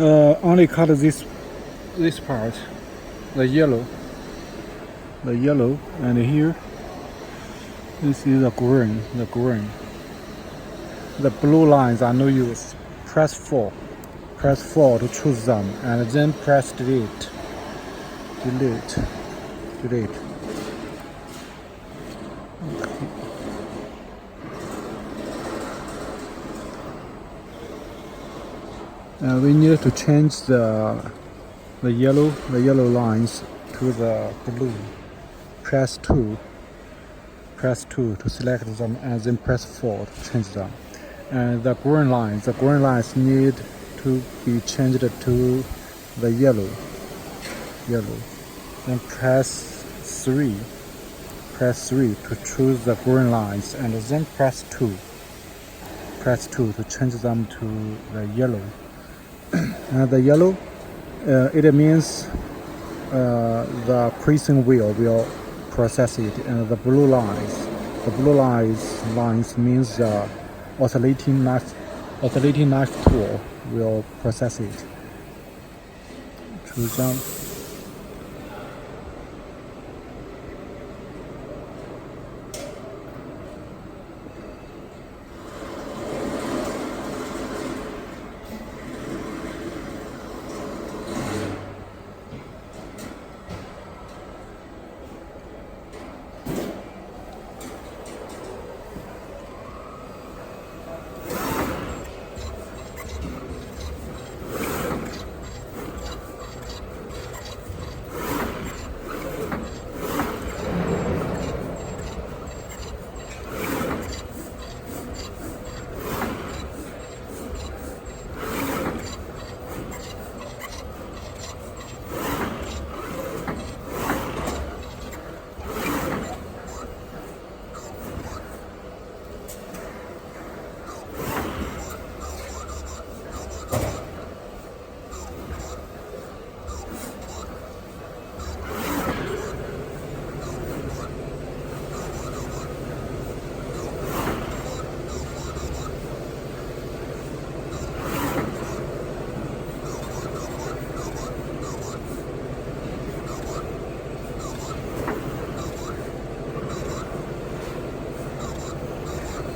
only cut this part, the yellow, and here this is the green. The blue lines are no use. Press 4 to choose them, and then press delete. Okay. We need to change the yellow lines to the blue. Press 2 to select them, and then press 4 to change them. And the green lines need to be changed to the yellow. Then press 3 to choose the green lines, and then press 2 to change them to the yellow. And the yellow, it means the pressing wheel will process it, and the blue lines means the oscillating knife tool will process it. Choose them.